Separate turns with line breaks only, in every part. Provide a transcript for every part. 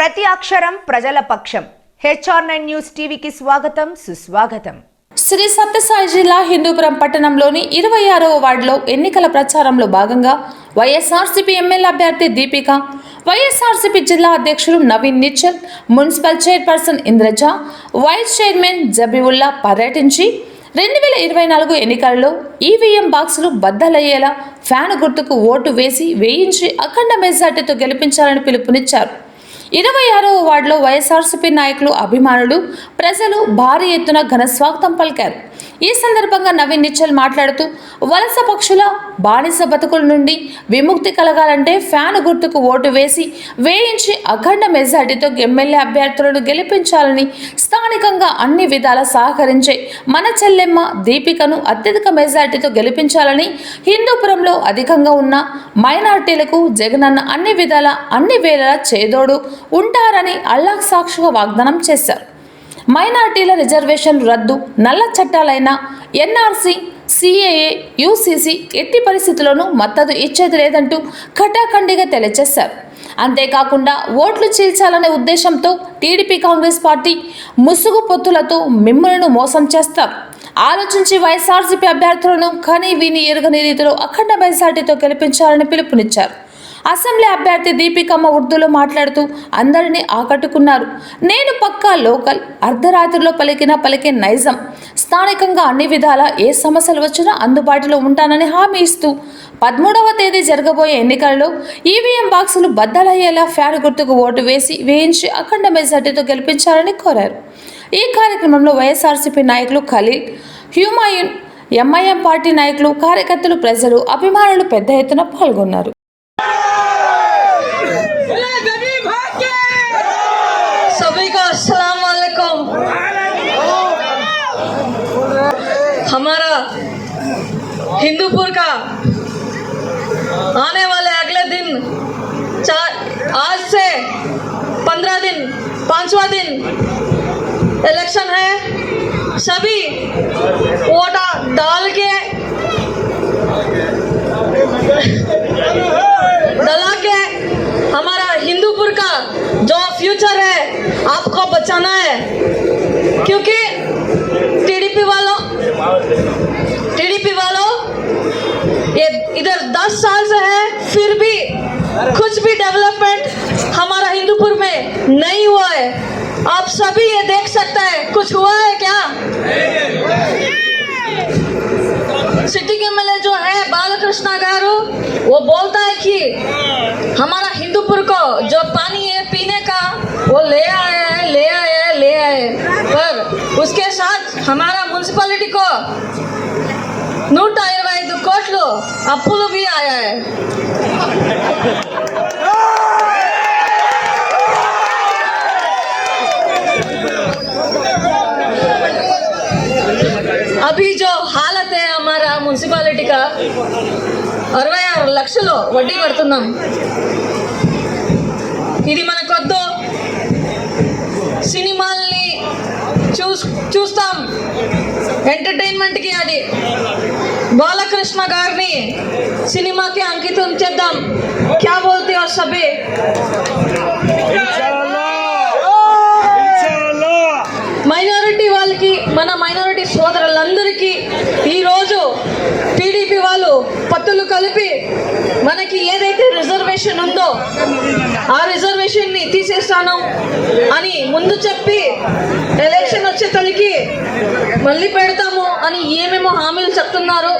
ప్రతి అక్షరం ప్రజల పక్షం. HR9 న్యూస్ టీవీకి స్వాగతం, సుస్వాగతం.
శ్రీ సత్యసాయి జిల్లా హిందూపురం పట్టణంలోని 26వ వార్డులో ఎన్నికల ప్రచారంలో భాగంగా వైఎస్ఆర్సీపీ ఎమ్మెల్యే అభ్యర్థి దీపిక, వైఎస్ఆర్సీపీ జిల్లా అధ్యక్షులు Naveen Nichal, municipal chairperson Indraja, vice chairman Zabiulla పర్యటించి 2024 ఎన్నికల్లో ఈవీఎం బాక్సులు బద్దలయ్యేలా ఫ్యాన్ గుర్తుకు ఓటు వేయించి అఖండ మెజార్టీతో గెలిపించాలని పిలుపునిచ్చారు. 26వ వార్డులో వైఎస్ఆర్సీపీ నాయకులు, అభిమానులు, ప్రజలు భారీ ఎత్తున ఘన స్వాగతం పలికారు. ఈ సందర్భంగా నవీన్ నిచ్చల్ మాట్లాడుతూ, వలస పక్షుల బానిస బతుకుల నుండి విముక్తి కలగాలంటే ఫ్యాన్ గుర్తుకు ఓటు వేయించి అఖండ మెజార్టీతో ఎమ్మెల్యే అభ్యర్థులను గెలిపించాలని, స్థానికంగా అన్ని విధాల సహకరించే మన చెల్లెమ్మ దీపికను అత్యధిక మెజార్టీతో గెలిపించాలని, హిందూపురంలో అధికంగా ఉన్న మైనార్టీలకు జగనన్న అన్ని విధాల అన్ని వేళలా చేదోడు ఉంటారని అల్లాహ్ సాక్షిగా వాగ్దానం చేశారు. మైనార్టీల రిజర్వేషన్ రద్దు, నల్ల చట్టాలైన NRC, CAA, UCC ఎట్టి పరిస్థితుల్లోనూ మద్దతు ఇచ్చేది లేదంటూ ఖటాఖండిగా తెలియజేశారు. అంతేకాకుండా ఓట్లు చీల్చాలనే ఉద్దేశంతో టీడీపీ, కాంగ్రెస్ పార్టీ ముసుగు పొత్తులతో మిమ్మల్ని మోసం చేస్తారు. ఆలోచించి వైఎస్ఆర్సీపీ అభ్యర్థులను కని విని ఎరుగని రీతిలో అఖండ మెజార్టీతో గెలిపించాలని పిలుపునిచ్చారు. అసెంబ్లీ అభ్యర్థి దీపికమ్మ ఉర్దూలో మాట్లాడుతూ అందరినీ ఆకట్టుకున్నారు. నేను పక్కా లోకల్, అర్ధరాత్రిలో పలికే నైజం, స్థానికంగా అన్ని విధాలా ఏ సమస్యలు వచ్చినా అందుబాటులో ఉంటానని హామీ ఇస్తూ 13వ తేదీ జరగబోయే ఎన్నికల్లో ఈవీఎం బాక్సులు బద్దలయ్యేలా ఫ్యాన్ గుర్తుకు ఓటు వేయించి అఖండ మెజార్టీతో గెలిపించాలని కోరారు. ఈ కార్యక్రమంలో వైఎస్ఆర్సీపీ నాయకులు ఖలీల్, హ్యూమాయూన్, MIM పార్టీ నాయకులు, కార్యకర్తలు, ప్రజలు, అభిమానులు పెద్ద ఎత్తున పాల్గొన్నారు.
सभी को अस्सलाम वालेकुम। हमारा हिंदूपुर का आने वाले अगले दिन आज से 15 दिन 5वां दिन इलेक्शन है। सभी वोट डाल के हमारा हिंदूपुर का जो फ्यूचर है आपको बचाना है, क्योंकि टीडीपी वालों ये इधर 10 साल से है, फिर भी कुछ भी डेवलपमेंट हमारा हिंदूपुर में नहीं हुआ है। आप सभी ये देख सकते हैं, कुछ हुआ है क्या? सिटी के एमएलए जो है बालकृष्ण गारू, वो बोलता है कि हमारा हिंदूपुर को जो पानी है पीने का वो ले आए, पर उसके साथ हमारा म्युनिसिपालिटी को 125 కోట్లు అప్పులు भी आया है। अभी जो हालत है हमारा म्युनिसिपालिटी का 66 లక్షలు వడ్డీ కడుతున్నాం. ఇది మనకొద్దు. సినిమాల్ని చూస్తాం, ఎంటర్టైన్మెంట్కి అది బాలకృష్ణ గారిని సినిమాకి అంకితం చేద్దాం. క్యా బోల్తే హో సభీ? మైనారిటీ వాళ్ళకి, మన మైనారిటీ సోదరులందరికీ ఈరోజు టీడీపీ వాళ్ళు పత్తులు కలిపి మనకి ఏదైతే రిజర్వేషన్ ఉందో ఆ రిజర్వేషన్ని తీసేస్తాను అని ముందు చెప్పి ఎలక్షన్ వచ్చేతలకి మళ్ళీ పెడతాము అని ఏమేమో హామీలు చెప్తున్నారు.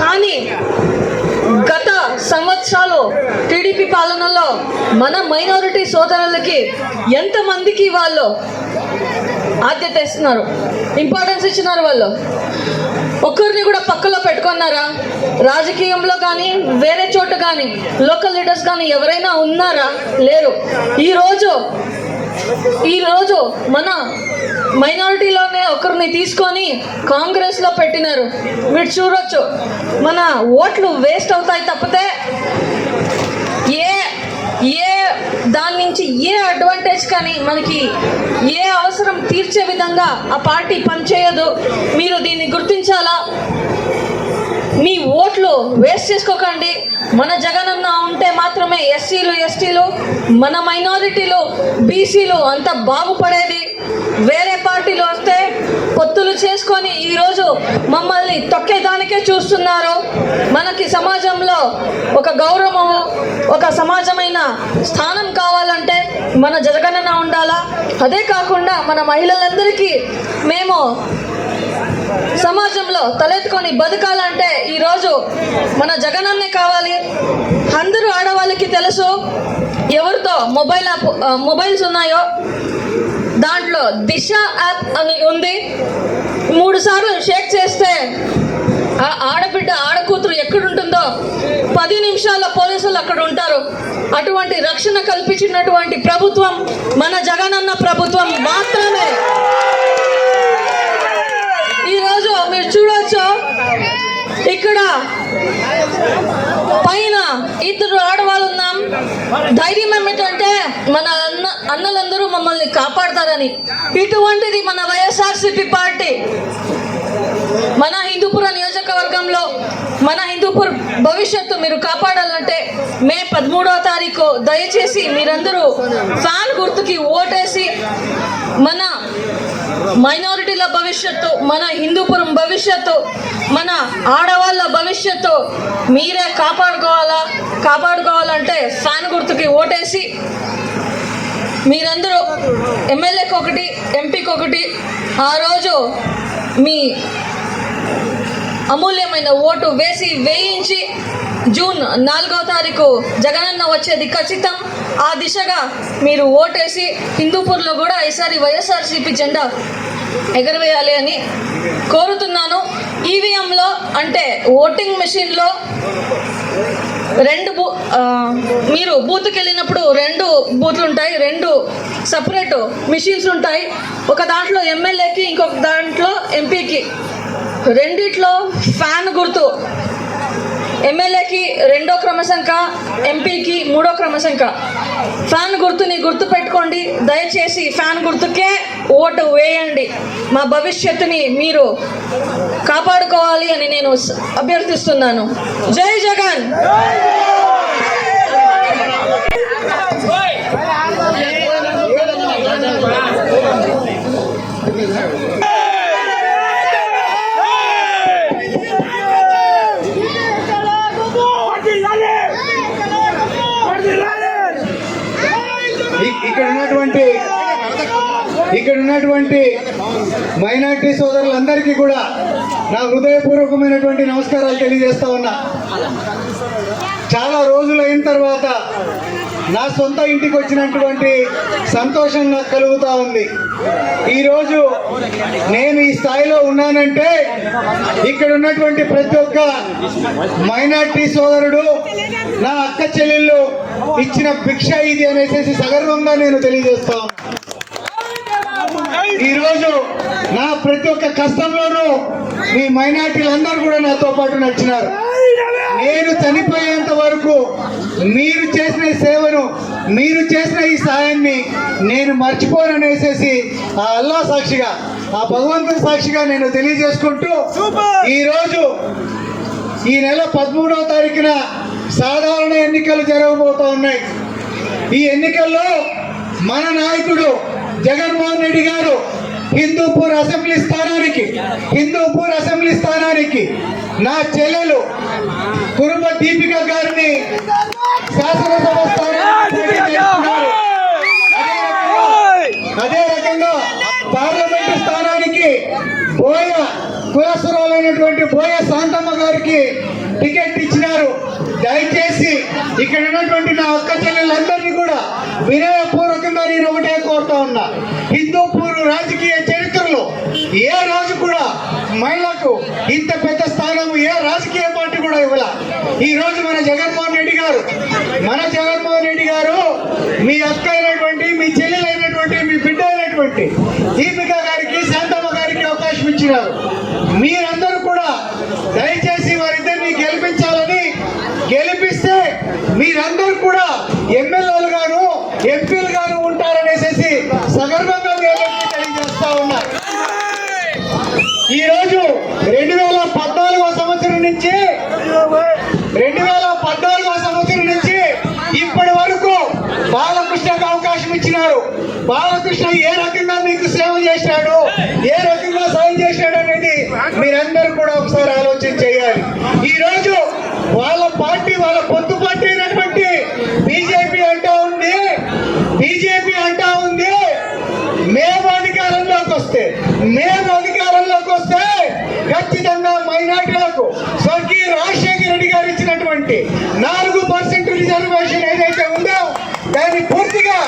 కానీ గత సంవత్సరాలు టీడీపీ పాలనలో మన మైనారిటీ సోదరులకి ఎంతమందికి వాళ్ళు ఆద్యత ఇస్తున్నారు, ఇంపార్టెన్స్ ఇచ్చినారు. వాళ్ళు ఒక్కరిని కూడా పక్కలో పెట్టుకున్నారా? రాజకీయంలో కానీ వేరే చోట కానీ లోకల్ లీడర్స్ కానీ ఎవరైనా ఉన్నారా? లేరు. ఈరోజు మన మైనారిటీలోనే ఒకరిని తీసుకొని కాంగ్రెస్లో పెట్టినారు. మీరు చూడొచ్చు, మన ఓట్లు వేస్ట్ అవుతాయి తప్పితే ఏ దాని నుంచి ఏ అడ్వాంటేజ్ కానీ మనకి ఏ అవసరం తీర్చే విధంగా ఆ పార్టీ పనిచేయదు. మీరు దీన్ని గుర్తించాలా. మీ ఓట్లు వేస్ట్ చేసుకోకండి. మన జగనన్న ఉంటే మాత్రమే ఎస్సీలు, ఎస్టీలు, మన మైనారిటీలు, బీసీలు అంతా బాగుపడేది. వేరే పార్టీలు వస్తే పొత్తులు చేసుకొని ఈరోజు మమ్మల్ని తొక్కేదానికే చూస్తున్నారు. మనకి సమాజంలో ఒక గౌరవము, ఒక సమాజమైన స్థానం కావాలంటే మన జగనన్న ఉండాలా. అదే కాకుండా మన మహిళలందరికీ మేము సమాజంలో తలెత్తుకొని బతకాలంటే ఈరోజు మన జగనన్నే కావాలి. అందరూ ఆడవాళ్ళకి తెలుసు ఎవరితో మొబైల్స్ ఉన్నాయో. దాంట్లో దిశ యాప్ అని ఉంది. 3 సార్లు షేక్ చేస్తే ఆ ఆడబిడ్డ, ఆడకూతురు ఎక్కడుంటుందో 10 నిమిషాల్లో పోలీసులు అక్కడ ఉంటారు. అటువంటి రక్షణ కల్పించినటువంటి ప్రభుత్వం మన జగనన్న ప్రభుత్వం మాత్రమే. ఈరోజు మీరు చూడొచ్చు, ఇక్కడ పైన 2 ఆడవాళ్ళు ఉన్నాం. ధైర్యం ఏమిటంటే మన అన్నలందరూ మమ్మల్ని కాపాడతారని. ఇటువంటిది మన వైఎస్ఆర్సీపీ పార్టీ. మన హిందూపుర నియోజకవర్గంలో మన హిందూపూర్ భవిష్యత్తు మీరు కాపాడాలంటే మే 13వ తారీఖు దయచేసి మీరందరూ ఫ్యాన్ గుర్తుకి ఓటేసి మన మైనారిటీల భవిష్యత్తు, మన హిందూపురం భవిష్యత్తు, మన ఆడవాళ్ళ భవిష్యత్తు మీరే కాపాడుకోవాలంటే ఫ్యాన్ గుర్తుకి ఓటేసి మీరందరూ ఎమ్మెల్యేకి 1, ఎంపీకి 1 ఆ రోజు మీ అమూల్యమైన ఓటు వేయించి జూన్ 4వ తారీఖు జగనన్న వచ్చేది ఖచ్చితం. ఆ దిశగా మీరు ఓటేసి హిందూపూర్లో కూడా ఈసారి వైఎస్ఆర్సీపీ జెండా ఎగరవేయాలి అని కోరుతున్నాను. ఈవీఎంలో అంటే ఓటింగ్ మెషిన్లో మీరు బూత్కి వెళ్ళినప్పుడు 2 బూత్లు ఉంటాయి, 2 సపరేట్ మిషన్స్ ఉంటాయి. ఒక దాంట్లో ఎమ్మెల్యేకి, ఇంకొక దాంట్లో ఎంపీకి. రెండిట్లో ఫ్యాన్ గుర్తు, ఎమ్మెల్యేకి 2వ క్రమసంఖ్య, ఎంపీకి 3వ క్రమసంఖ్య. ఫ్యాన్ గుర్తుని గుర్తు పెట్టుకోండి. దయచేసి ఫ్యాన్ గుర్తుకే ఓటు వేయండి. మా భవిష్యత్తుని మీరు కాపాడుకోవాలి అని నేను అభ్యర్థిస్తున్నాను. జై జగన్.
ఇక్కడ ఉన్నటువంటి మైనార్టీ సోదరులందరికీ కూడా నా హృదయపూర్వకమైనటువంటి నమస్కారాలు తెలియజేస్తా ఉన్నా. చాలా రోజులు అయిన తర్వాత నా సొంత ఇంటికి వచ్చినటువంటి సంతోషం నాకు కలుగుతూ ఉంది. ఈరోజు నేను ఈ స్థాయిలో ఉన్నానంటే ఇక్కడ ఉన్నటువంటి ప్రతి ఒక్క మైనార్టీ సోదరుడు, నా అక్క చెల్లెళ్ళు ఇచ్చిన భిక్ష ఇది అనేసి సగర్వంగా నేను తెలియజేస్తా ఉన్నా. ఈరోజు నా ప్రతి ఒక్క కష్టంలోనూ మీ మైనార్టీలందరూ కూడా నాతో పాటు నడిచినారు. నేను చనిపోయేంత వరకు మీరు చేసిన సేవను, మీరు చేసిన ఈ సాయాన్ని నేను మర్చిపోననేసేసి ఆ అల్లా సాక్షిగా, ఆ భగవంతుని సాక్షిగా నేను తెలియజేసుకుంటూ ఈరోజు ఈ నెల 13వ తారీఖున సాధారణ ఎన్నికలు జరగబోతూ ఉన్నాయి. ఈ ఎన్నికల్లో మన నాయకుడు జగన్మోహన్ రెడ్డి గారు హిందూపూర్ అసెంబ్లీ స్థానానికి నా చెల్లెలు కురుమ దీపిక గారిని శాసనసభ స్థానానికి. అదే రకంగా పార్లమెంటు స్థానానికి బోయ కులసురాలైనటువంటి బోయ శాంతమ్మ గారికి టికెట్ ఇచ్చినారు. దయచేసి ఇక్కడ ఉన్నటువంటి నా అక్క చెల్లెలందరినీ కూడా వినయపూర్వకంగా నేను ఒకటే కోరుతా ఉన్నా. హిందూపూర్ రాజకీయ చరిత్రలో ఏ రోజు కూడా మహిళకు ఇంత పెద్ద స్థానం ఏ రాజకీయ పార్టీ కూడా ఇవ్వాల. ఈ రోజు మన జగన్మోహన్ రెడ్డి గారు మీ అక్క అయినటువంటి, మీ చెల్లెలైనటువంటి, మీ బిడ్డ అయినటువంటి దీపిక గారికి, శాంతమ్మ గారికి అవకాశం ఇచ్చినారు. మీరందరూ కూడా దయచేసి వారిద్దరిని గెలిపించాలని, గెలిపిస్తే మీరందరూ కూడా ఎమ్మెల్యేలు గాను, ఎంపీలు గాను ఉంటారనేసి సగర్వంగా ఈ రోజు 2014వ సంవత్సరం నుంచి నుంచి 2014వ సంవత్సరం నుంచి ఇప్పటి వరకు బాలకృష్ణకు అవకాశం ఇచ్చినారు. బాలకృష్ణ ఏ రకంగా మీకు సేవ చేశాడు, ఏ రకంగా సాయం చేశాడు అనేది మీరందరూ కూడా ఒకసారి ఆలోచన చేయాలి. ఈ రోజు వాళ్ళ పార్టీ, వాళ్ళ పొత్తు పార్టీ అయినటువంటి బీజేపీ అంటా ఉంది మేము అధికారంలోకి వస్తే ఖచ్చితంగా మైనార్టీలకు స్వర్గీయ రాజశేఖర రెడ్డి గారు ఇచ్చినటువంటి 4% రిజర్వేషన్ ఏదైతే ఉందో దాన్ని పూర్తిగా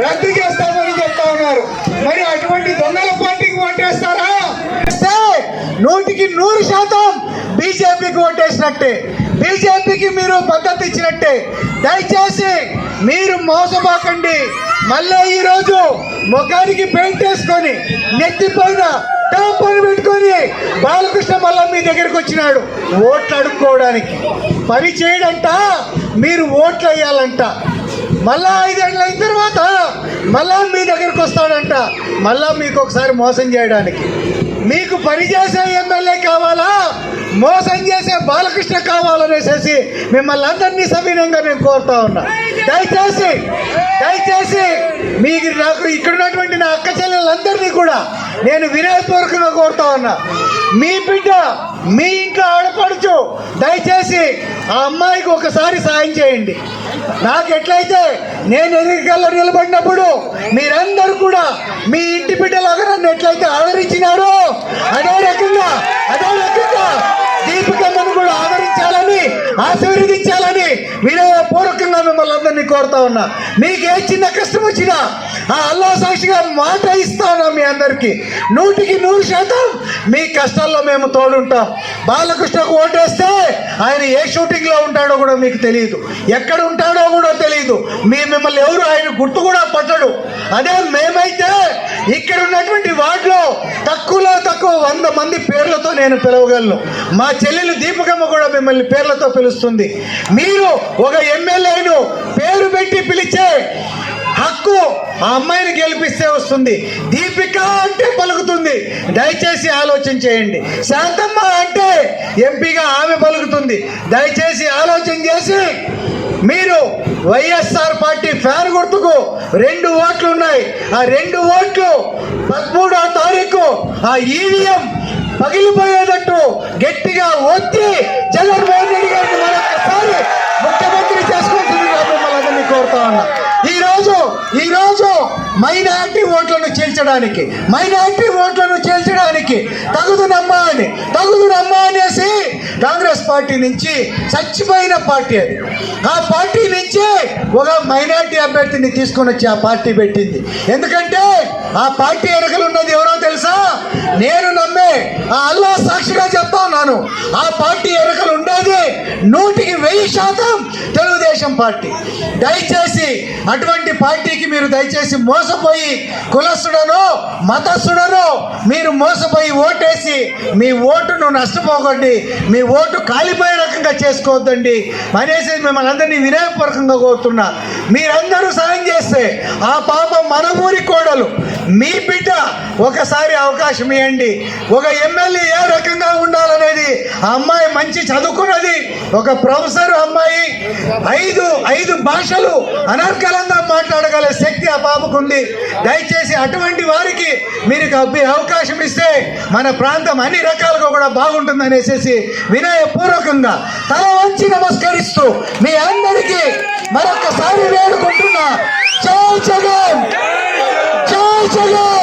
రద్దు చేస్తామని చెప్తా ఉన్నారు. మరి అటువంటి దొంగల పార్టీకి ఓటేస్తారా? 100% బీజేపీకి ఓటేసినట్టే, బీజేపీకి మీరు మద్దతు ఇచ్చినట్టే. దయచేసి మీరు మోసపోకండి. మళ్ళీ ఈరోజు ముఖానికి పెయింట్ వేసుకొని నెత్తిపైన టాపని పెట్టుకొని బాలకృష్ణ మళ్ళా మీ దగ్గరికి వచ్చినాడు ఓట్లు అడుక్కోవడానికి. పని చేయడంట, మీరు ఓట్లు వేయాలంట. మళ్ళా 5 ఏళ్ళు అయిన తర్వాత మళ్ళా మీ దగ్గరికి వస్తాడంట, మళ్ళా మీకు ఒకసారి మోసం చేయడానికి. మీకు పనిచేసే ఎమ్మెల్యే కావాలా, మోసం చేసే బాలకృష్ణ కావాలనేసి మిమ్మల్ని అందరినీ సవినయంగా నేను కోరుతా ఉన్నా. దయచేసి మీకు నాకు ఇక్కడ ఉన్నటువంటి నా అక్క చెల్లెలందరినీ కూడా నేను వినయపూర్వకంగా కోరుతా ఉన్నా. మీ బిడ్డ, మీ ఇంట్లో ఆడపడుచు, దయచేసి ఆ అమ్మాయికి ఒకసారి సాయం చేయండి. నాకు ఎట్లయితే నేను ఎన్నికల్లో నిలబడినప్పుడు మీరందరూ కూడా మీ ఇంటి బిడ్డలాగా నన్ను ఎట్లయితే ఆదరించినారో అదే రకంగా దీపికమ్మను కూడా ఆదరించాలని, ఆశీర్వదించాలని వినయపూర్వకంగా మిమ్మల్ని అందరినీ కోరుతా ఉన్నా. మీకు ఏ చిన్న కష్టం వచ్చినా ఆ అల్లా సాక్షిగా మాట ఇస్తాను మీ అందరికీ. 100% మీ కష్టాల్లో మేము తోడుంటాం. బాలకృష్ణకు ఓటేస్తే ఆయన ఏ షూటింగ్లో ఉంటాడో కూడా మీకు తెలియదు, ఎక్కడ ఉంటాడో కూడా తెలియదు. మిమ్మల్ని ఎవరు ఆయన గుర్తు కూడా పట్టడు. అదే మేమైతే ఇక్కడ ఉన్నటువంటి వార్డులో తక్కువలో తక్కువ 100 మంది పేర్లతో నేను పిలవగలను. మా చెల్లెలు దీపకమ్మ కూడా మిమ్మల్ని పేర్లతో పిలుస్తుంది. మీరు ఒక ఎమ్మెల్యేను పేరు పెట్టి పిలిచే హక్కు ఆ అమ్మాయిని గెలిపిస్తే వస్తుంది. దీపిక అంటే పలుకుతుంది. దయచేసి ఆలోచన చేయండి. శాంతమ్మ అంటే ఎంపీగా ఆమె పలుకుతుంది. దయచేసి ఆలోచన చేసి మీరు వైఎస్ఆర్ పార్టీ ఫ్యాన్ గుర్తుకు 2 ఓట్లు ఉన్నాయి. ఆ 2 ఓట్లు 13వ తారీఖు ఆ ఈవీఎం పగిలిపోయేటట్టు గట్టిగా ఒత్తి జగన్మోహన్ రెడ్డి గారిని మరొకసారి ముఖ్యమంత్రి చేసుకోవాల్సిందిగా మిమ్మల్ని అందరినీ కోరుతా ఉన్నా. ఈరోజు మైనారిటీ ఓట్లను చేల్చడానికి తగుదునమ్మా అనేసి కాంగ్రెస్ పార్టీ నుంచి చచ్చిపోయిన పార్టీ అది. ఆ పార్టీ నుంచి ఒక మైనారిటీ అభ్యర్థిని తీసుకొని వచ్చి ఆ పార్టీ పెట్టింది. ఎందుకంటే ఆ పార్టీ ఎరకలున్నది ఎవరో తెలుసా? నేను నమ్మే ఆ అల్లా సాక్షిగా చెప్తా ఉన్నాను. ఆ పార్టీ ఎరకలు ఉండేది 100% తెలుగుదేశం పార్టీ. దయచేసి అటువంటి పార్టీకి మీరు దయచేసి మోసపోయి కులస్తుడనో మతస్థుడనో మీరు మోసపోయి ఓటేసి మీ ఓటును నష్టపోకండి, మీ ఓటు కాలిపోయే రకంగా చేసుకోవద్దండి అనేసి మిమ్మల్ని అందరినీ వినయపూర్వకంగా కోరుతున్నా. మీరందరూ సాయం చేస్తే ఆ పాప మన ఊరి కోడలు మీ బిడ్డ ఒకసారి అవకాశం ఇవ్వండి. ఒక ఎమ్మెల్యే ఏ రకంగా ఉండాలనేది ఆ అమ్మాయి మంచి చదువుకున్నది, ఒక ప్రొఫెసర్ అమ్మాయి, 5 భాషలు అనర్గళంగా మాట్లాడగల శక్తి ఆ పాపకుంది. దయచేసి అటువంటి వారికి మీరు అవకాశం ఇస్తే మన ప్రాంతం అన్ని రకాలుగా కూడా బాగుంటుంది అనేసి వినయపూర్వకంగా తల వంచి నమస్కరిస్తూ మీ అందరికీ మరొకసారి వేడుకుంటున్నా. జై జగన్, జై జగన్.